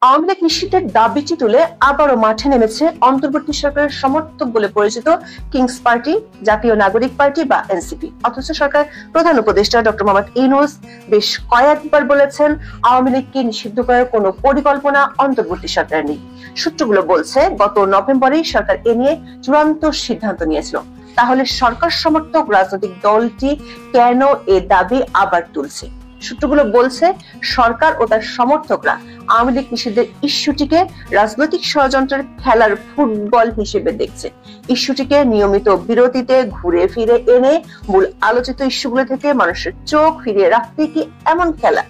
আওয়ামী লীগ নিষিদ্ধের দাবিটি তুলে আবারও মাঠে নেমেছে অন্তর্বর্তী সরকারের সমর্থক বলে পরিচিত কিংস পার্টি, জাতীয় নাগরিক পার্টি বা এনসিপি। অথচ সরকার প্রধান উপদেষ্টা ডক্টর মোহাম্মদ ইউনূস বেশ কয়েকবার বলেছেন আওয়ামী লীগকে নিষিদ্ধ করার কোনো পরিকল্পনা অন্তর্বর্তী সরকারের নেই। সূত্রগুলো বলছে গত নভেম্বরেই সরকার এ নিয়ে চূড়ান্ত সিদ্ধান্ত নিয়েছিল। তাহলে সরকার সমর্থক রাজনৈতিক দলটি কেন এ দাবি আবার তুলছে? সূত্রগুলো বলছে সরকার ও তার সমর্থকরা আওয়ামী লীগ নিষিদ্ধের ইস্যুটিকে রাজনৈতিক ষড়যন্ত্রের খেলার ফুটবল হিসেবে দেখছে। ইস্যুটিকে নিয়মিত বিরতিতে ঘুরে ফিরে এনে মূল আলোচিত ইস্যুগুলো থেকে মানুষের চোখ ফিরিয়ে রাখতে কি এমন খেলা?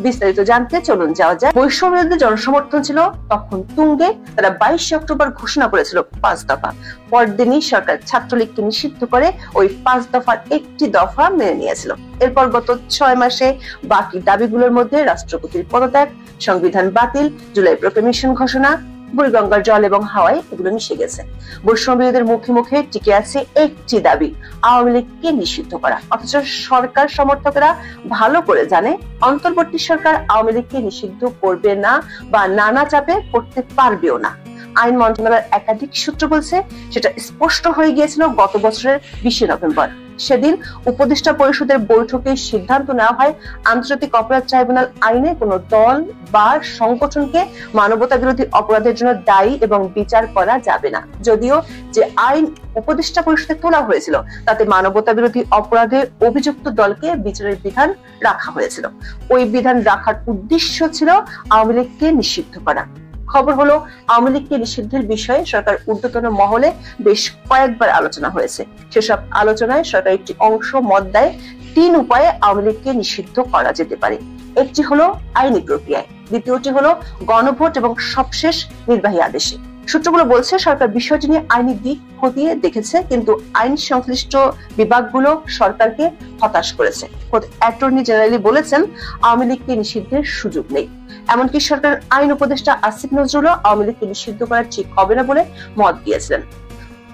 বিস্তারিত জানতে চলুন যাওয়া যায়। বৈষম্য বিরোধী জনসমর্থন ছিল তখন তুঙ্গে। তারা 22 অক্টোবর ঘোষণা করেছিল 5 দফা। পরদিনই সরকার ছাত্রলীগকে নিষিদ্ধ করে ওই 5 দফার একটি দফা মেনে নিয়েছিল। এরপর গত 6 মাসে বাকি দাবিগুলোর মধ্যে রাষ্ট্রপতির পদত্যাগ, সংবিধান বাতিল, জুলাই প্রক্লেমেশন ঘোষণা, বুড়িগঙ্গার জল এবং হাওয়ায় এগুলো মিশে গেছে। বৈষম্য বিরোধীদের মুখে মুখে টিকে আছে একটি দাবি, আওয়ামী লীগকে নিষিদ্ধ করা। অথচ সরকার সমর্থকেরা ভালো করে জানে অন্তর্বর্তী সরকার আওয়ামী লীগকে নিষিদ্ধ করবে না বা নানা চাপে করতে পারবেও না। আইন মন্ত্রণালয়ের একাধিক সূত্র বলছে সেটা স্পষ্ট হয়ে গিয়েছিল গত বছরের 20 নভেম্বর। সেদিন উপদেষ্টা পরিষদের বৈঠকে সিদ্ধান্ত নেওয়া হয় আন্তর্জাতিক অপরাধ ট্রাইব্যুনাল আইনে কোনো দল বা সংগঠনকে মানবতা বিরোধী অপরাধের জন্য দায়ী এবং বিচার করা যাবে না। যদিও যে আইন উপদেষ্টা পরিষদে তোলা হয়েছিল তাতে মানবতা বিরোধী অপরাধে অভিযুক্ত দলকে বিচারের বিধান রাখা হয়েছিল। ওই বিধান রাখার উদ্দেশ্য ছিল আওয়ামী লীগকে নিষিদ্ধ করা। খবর হলো আওয়ামী লীগকে নিষিদ্ধের বিষয়ে সরকার ঊর্ধ্বতন মহলে বেশ কয়েকবার আলোচনা হয়েছে। সেসব আলোচনায় সরকার একটি অংশ মত দেয় 3 উপায়ে আওয়ামী লীগকে নিষিদ্ধ করা যেতে পারে। একটি হলো আইনি প্রক্রিয়ায়, দ্বিতীয়টি হলো গণভোট এবং সবশেষ নির্বাহী আদেশে। সূত্রগুলো বলছে সরকার বিষয়টি নিয়ে আইনি দিক খতিয়ে দেখেছে, কিন্তু আইন সংশ্লিষ্ট বিভাগগুলো সরকারকে হতাশ করেছে। অ্যাটর্নি জেনারেল বলেছেন আওয়ামী লীগকে নিষিদ্ধের সুযোগ নেই। এমনকি সরকার আইন উপদেষ্টা আসিফ নজরুলও আওয়ামী লীগকে নিষিদ্ধ করা ঠিক হবে না বলে মত দিয়েছিলেন।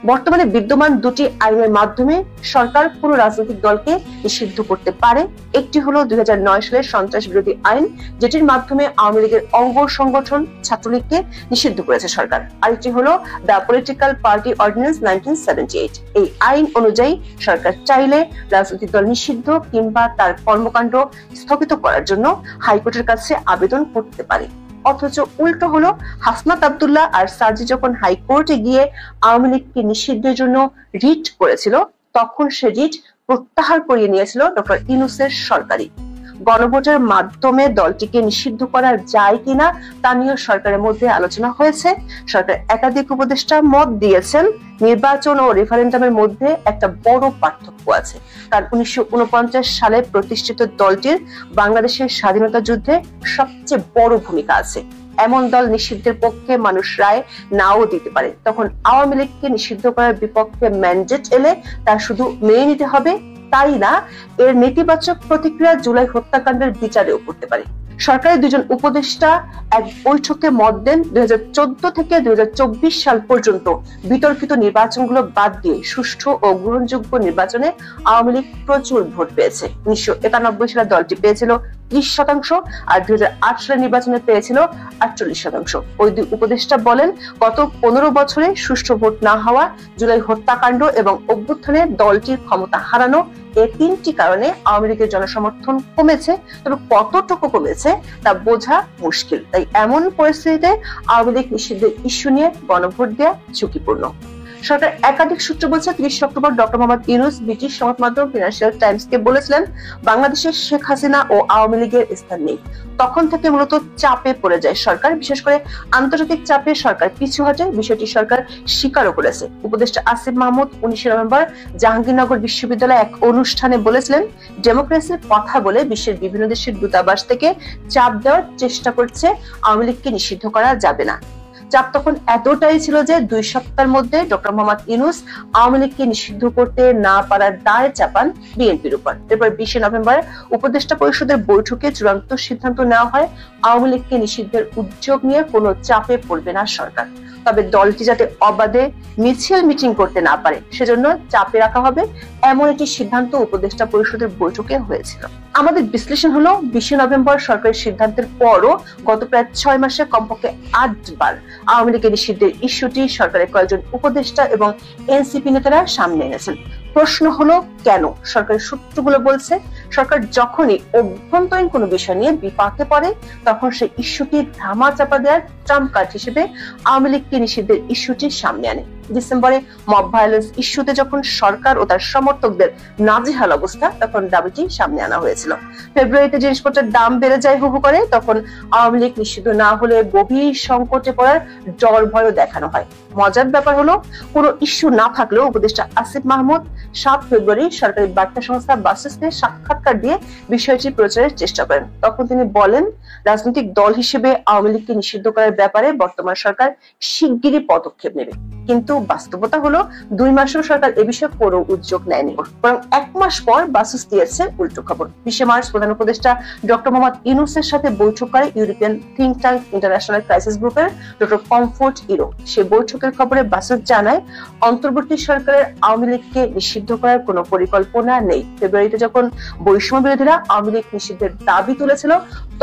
বর্তমানে বিদ্যমান দুটি আইনের মাধ্যমে সরকার কোন রাজনৈতিক দলকে নিষিদ্ধ করতে পারে। একটি হলো 2009 সালের সন্ত্রাস বিরোধী আইন, যেটির মাধ্যমে আওয়ামী লীগের অঙ্গ সংগঠন ছাত্রলীগকে নিষিদ্ধ করেছে সরকার। আরেকটি হলো দ্য পলিটিক্যাল পার্টি অর্ডিন্যান্স 1978। এই আইন অনুযায়ী সরকার চাইলে রাজনৈতিক দল নিষিদ্ধ কিংবা তার কর্মকাণ্ড স্থগিত করার জন্য হাইকোর্টের কাছে আবেদন করতে পারে। অথচ উল্টো হলো হাসনাত আব্দুল্লাহ আর সার্জি যখন হাইকোর্টে গিয়ে আওয়ামী লীগকে নিষিদ্ধের জন্য রিট করেছিল, তখন সে রিট প্রত্যাহার করিয়ে নিয়েছিল ডক্টর ইউনূসের সরকারই। গণভোটের মাধ্যমে দলটিকে নিষিদ্ধ করা যায় কিনা তা নিয়ে সরকারের মধ্যে আলোচনা হয়েছে। সরকার একাধিক উপদেষ্টা মত দিয়েছেন নির্বাচন ও রেফারেন্ডামের মধ্যে একটা বড় পার্থক্য আছে। কারণ 1949 সালে প্রতিষ্ঠিত দলটির বাংলাদেশের স্বাধীনতা যুদ্ধে সবচেয়ে বড় ভূমিকা আছে। এমন দল নিষিদ্ধের পক্ষে মানুষ রায় নাও দিতে পারে। তখন আওয়ামী লীগকে নিষিদ্ধ করার বিপক্ষে ম্যান্ডেট এলে তা শুধু মেনে নিতে হবে তাই না, এর নেতিবাচক প্রতিক্রিয়া জুলাই হত্যাকাণ্ডের বিচারেও করতে পারে। সরকারের 2 জন উপদেষ্টা এক বৈঠকে মত দেন 2014 থেকে 2024 সাল পর্যন্ত বিতর্কিত নির্বাচনগুলো বাদ দিয়ে সুষ্ঠু ও গ্রহণযোগ্য নির্বাচনে আওয়ামী লীগ প্রচুর ভোট পেয়েছে। 1991 সালে দলটি পেয়েছিল 30% আর 2008 সালের নির্বাচনে পেয়েছিল 48%। ওই 2 উপদেষ্টা বলেন গত 15 বছরে সুষ্ঠু ভোট না হওয়া, জুলাই হত্যাকাণ্ড এবং অভ্যুত্থানে দলটির ক্ষমতা হারানো, এই 3টি কারণে আওয়ামী লীগের জনসমর্থন কমেছে। তবে কতটুকু কমেছে তা বোঝা মুশকিল। তাই এমন পরিস্থিতিতে আওয়ামী লীগ নিষিদ্ধের ইস্যু নিয়ে গণভোট দেওয়া ঝুঁকিপূর্ণ। সরকার একাধিক সূত্র বলছে 30 October doctor Mohammad Yunus British সংবাদ মাধ্যম ফিনান্সিয়াল টাইমসকে বলেছিলেন বাংলাদেশের শেখ হাসিনা ও আওয়ামী লীগের স্থান নেই। তখন থেকে মূলত চাপে পড়ে যায় সরকার, বিশেষ করে আন্তর্জাতিক চাপে সরকার পিছু হটে। বিষয়টি সরকার স্বীকারও করেছে। উপদেষ্টা আসিফ মাহমুদ 19 নভেম্বর জাহাঙ্গীরনগর বিশ্ববিদ্যালয়ে এক অনুষ্ঠানে বলেছিলেন ডেমোক্রেসির কথা বলে বিশ্বের বিভিন্ন দেশের দূতাবাস থেকে চাপ দেওয়ার চেষ্টা করছে আওয়ামী লীগকে নিষিদ্ধ করা যাবে না। চাপ তখন এতটাই ছিল যে 2 সপ্তাহের মধ্যে ডক্টর মোহাম্মদ ইউনূস আওয়ামী লীগকে নিষিদ্ধ করতে না পারার দায় চাপান বিএনপির উপর। এরপর 20 নভেম্বর উপদেষ্টা পরিষদের বৈঠকে চূড়ান্ত সিদ্ধান্ত নেওয়া হয় আওয়ামী লীগকে নিষিদ্ধের উদ্যোগ নিয়ে কোনো চাপে পড়বে না সরকার। তবে দলটি যাতে অবাধে মিছিল মিটিং করতে না পারে সেজন্য চাপে রাখা হবে, এমন একটি সিদ্ধান্ত উপদেষ্টা পরিষদের বৈঠকে হয়েছিল। আমাদের বিশ্লেষণ হলো 20 নভেম্বর সরকারের সিদ্ধান্তের পরও গত প্রায় 6 মাসে কমপক্ষে 8 বার আওয়ামী লীগের নিষিদ্ধের ইস্যুটি সরকারের কয়েকজন উপদেষ্টা এবং এনসিপি নেতারা সামনে এনেছেন। প্রশ্ন হলো কেন? সরকারের সূত্রগুলো বলছে সরকার যখনই অভ্যন্তরীণ কোনো বিষয় নিয়ে বিপাকে পড়ে তখন সেই ইস্যুটি ধামাচাপা দেওয়ার ট্রাম্প কার্ড হিসেবে আওয়ামী লীগকে নিষিদ্ধের ইস্যুটি সামনে আনে। ডিসেম্বরে মব ভায়োলেন্স ইস্যুতে যখন সরকার ও তার সমর্থকদের নাজেহাল অবস্থা, তখন দাবিটি সামনে আনা হয়েছিল। ফেব্রুয়ারিতে জিনিসপত্রের দাম বেড়ে যায় হু হু করে, তখন আওয়ামী লীগ নিষিদ্ধ না হলে গভীর সংকটে পড়ার ডর ভয়ও দেখানো হয়। মজার ব্যাপার হলো কোনো ইস্যু না থাকলেও উপদেষ্টা আসিফ মাহমুদ 7 ফেব্রুয়ারি সরকারি বার্তা সংস্থা বাসেসকে সাক্ষাৎকার দিয়ে বিষয়টি প্রচারের চেষ্টা করেন। তখন তিনি বলেন, রাজনৈতিক দল হিসেবে আওয়ামী লীগকে নিষিদ্ধ করার ব্যাপারে বর্তমান সরকার শিগগিরই পদক্ষেপ নেবে। কিন্তু বাস্তবতা হলো 2 মাসেও সরকার এ বিষয়ে কোনো উদ্যোগ নেয়নি, বরং 1 মাস পর বাসেস দিয়েছে উল্টো খবর। 20 মার্চ প্রধান উপদেষ্টা ডক্টর মোহাম্মদ ইউনূসের সাথে বৈঠক করে European think tank international crisis গ্রুপের ডক্টর কমফোর্ট ইরো। সে বৈঠকের খবরে বাসেস জানায় অন্তর্বর্তী সরকারের আওয়ামী লীগকে নিষিদ্ধ করার কোনো পরিকল্পনা নেই। ফেব্রুয়ারিতে যখন বৈষম্য বিরোধীরা আওয়ামী লীগ নিষিদ্ধের দাবি তুলেছিল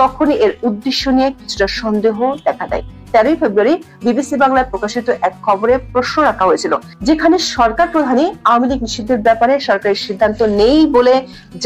তখনই এর উদ্দেশ্য নিয়ে কিছুটা সন্দেহ দেখা দেয়। 13 ফেব্রুয়ারি বিবিসি বাংলায় প্রকাশিত এক খবরে প্রশ্ন রাখা হয়েছিল, যেখানে সরকার প্রধানই আওয়ামী লীগ নিষিদ্ধের ব্যাপারে সরকারের সিদ্ধান্ত নেই বলে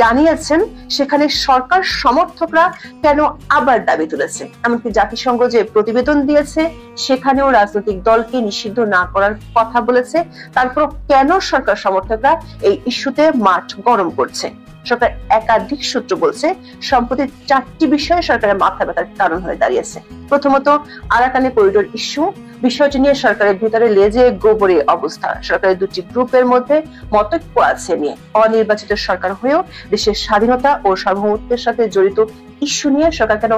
জানিয়েছেন, সেখানে সরকার সমর্থকরা কেন আবার দাবি তুলেছে। এমনকি জাতিসংঘ যে প্রতিবেদন দিয়েছে সেখানেও রাজনৈতিক দলকে নিষিদ্ধ না করার কথা বলেছে। তারপর কেন সরকার সমর্থকরা এই ইস্যুতে মাঠ গরম করছে? সরকার একাধিক সূত্র বলছে সম্প্রতি 4টি বিষয়ে সরকারের মাথা ব্যথার কারণ হয়ে দাঁড়িয়েছে। প্রথমত, আরাকানে করিডোর ইস্যু। বিষয়টি নিয়ে সরকারের ভিতরে লেজে গোবরে অবস্থা। সরকারের দুটি গ্রুপের মধ্যে মতৈক্য আছে নিয়ে। অনির্বাচিত সরকার হয়েও দেশের স্বাধীনতা ও সার্বভৌমত্বের সাথে জড়িত ইস্যু নিয়ে সরকার কেন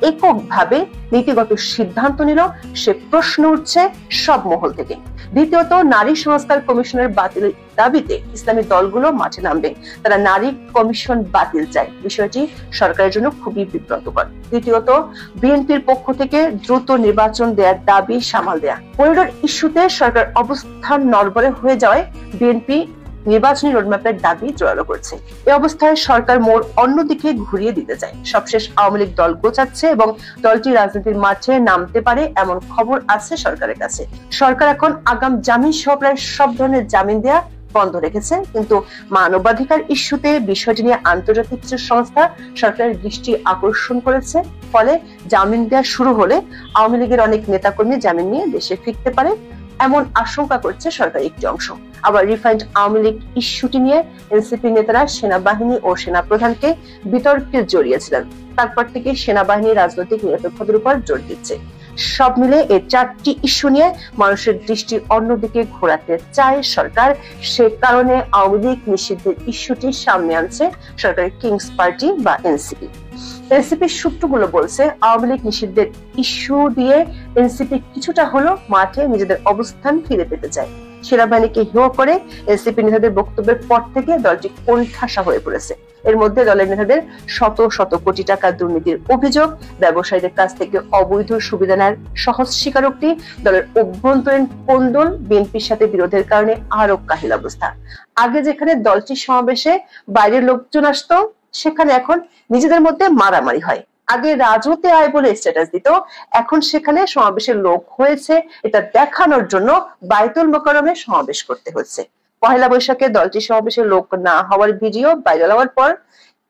এককভাবে নীতিগত সিদ্ধান্ত নিল, সে প্রশ্ন উঠছে সব মহল থেকে। দ্বিতীয়ত, নারী সংস্কার কমিশনের বাতিলের দাবিতে ইসলামী দলগুলো মাঠে নামবে। তারা নারী কমিশন বাতিল চায়। বিষয়টি সরকারের জন্য খুবই বিব্রতকর। তৃতীয়ত, বিএনপির পক্ষ থেকে দ্রুত নির্বাচন দেওয়ার দাবি সামাল দেয়া। করিডোর ইস্যুতে সরকার অবস্থান নড়বড়ে হয়ে যাওয়ায় বিএনপি নির্বাচনী রোডম্যাপের দাবি জোরালো করছে। এই অবস্থায় সরকার মোড় অন্যদিকে ঘুরিয়ে দিতে চায়। সবশেষ আওয়ামী লীগ দল গোছাচ্ছে এবং দলটি রাজনীতির মাঠে নামতে পারে এমন খবর আছে সরকারের কাছে। সরকার এখন আগাম জামিন সহ প্রায় সব ধরনের জামিন দেয়া বন্ধ রেখেছে, কিন্তু মানবাধিকার ইস্যুতে বিষয়টি নিয়ে আন্তর্জাতিক কিছু সংস্থা সরকারের দৃষ্টি আকর্ষণ করেছে। ফলে জামিন দেওয়া শুরু হলে আওয়ামী লীগের অনেক নেতাকর্মী জামিন নিয়ে দেশে ফিরতে পারে এমন আশঙ্কা করছে সরকারের একটি অংশ। আবার রিফাইন্ড আওয়ামী লীগ ইস্যুটি নিয়ে এনসিপি নেতারা সেনাবাহিনী ও সেনাপ্রধানকে বিতর্কে জড়িয়েছিলেন। তারপর থেকে সেনাবাহিনী রাজনৈতিক নিরপেক্ষতার উপর জোর দিচ্ছে। সব মিলে এই 4টি ইস্যু নিয়ে মানুষের দৃষ্টি অন্যদিকে ঘোরাতে চায় সরকার। সে কারণে আওয়ামী লীগ নিষিদ্ধের ইস্যুটি সামনে আনছে সরকারের কিংস পার্টি বা এনসিপি। এনসিপি সূত্রগুলো বলছে আওয়ামী লীগ নিষিদ্ধের ইস্যু দিয়ে এনসিপি কিছুটা হলো মাঠে নিজেদের অবস্থান ফিরে পেতে চায়। সেনাবাহিনীকে হেয় করে এনসিপি নেতাদের বক্তব্যের পর থেকে দলটি কোণঠাসা হয়ে পড়েছে। এর মধ্যে দলের নেতাদের শত শত কোটি টাকা দুর্নীতির অভিযোগ, ব্যবসায়ীদের কাছ থেকে অবৈধ সুবিধা নেওয়ার সহজ স্বীকারোক্তি, দলের অভ্যন্তরীণ কোন্দল, বিএনপির সাথে বিরোধের কারণে আরো কাহিল অবস্থা। আগে যেখানে দলটির সমাবেশে বাইরের লোকজন আসতো, সেখানে এখন নিজেদের মধ্যে মারামারি হয়। আগে রাজতে আয় বলে স্ট্যাটাস দিত, এখন সেখানে সমাবেশের লোক হয়েছে এটা দেখানোর জন্য বাইতুল মোকাররমে সমাবেশ করতে হচ্ছে। পহেলা বৈশাখে দলটির সমাবেশে লোক না হওয়ার ভিডিও ভাইরাল হওয়ার পর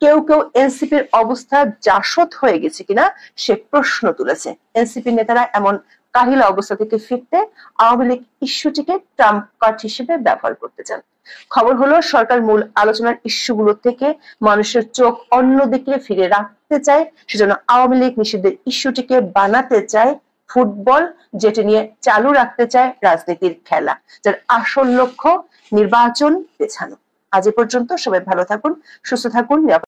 কেউ কেউ এনসিপির অবস্থা জাসদ হয়ে গেছে কিনা সে প্রশ্ন তুলেছে। এনসিপি নেতারা এমন কাহিলা অবস্থা থেকে ফিরতে আওয়ামী লীগ ইস্যুটিকে ট্রাম্প কার্ড হিসেবে ব্যবহার করতে চান। খবর হলো সরকার মূল আলোচনার ইস্যুগুলো থেকে মানুষের চোখ অন্যদিকে ফিরে রাখতে চায়। সেজন্য আওয়ামী লীগ নিষিদ্ধের ইস্যুটিকে বানাতে চায় ফুটবল, যেটি নিয়ে চালু রাখতে চায় রাজনীতির খেলা, যার আসল লক্ষ্য নির্বাচন পেছানো। আজ এ পর্যন্ত। সবাই ভালো থাকুন, সুস্থ থাকুন।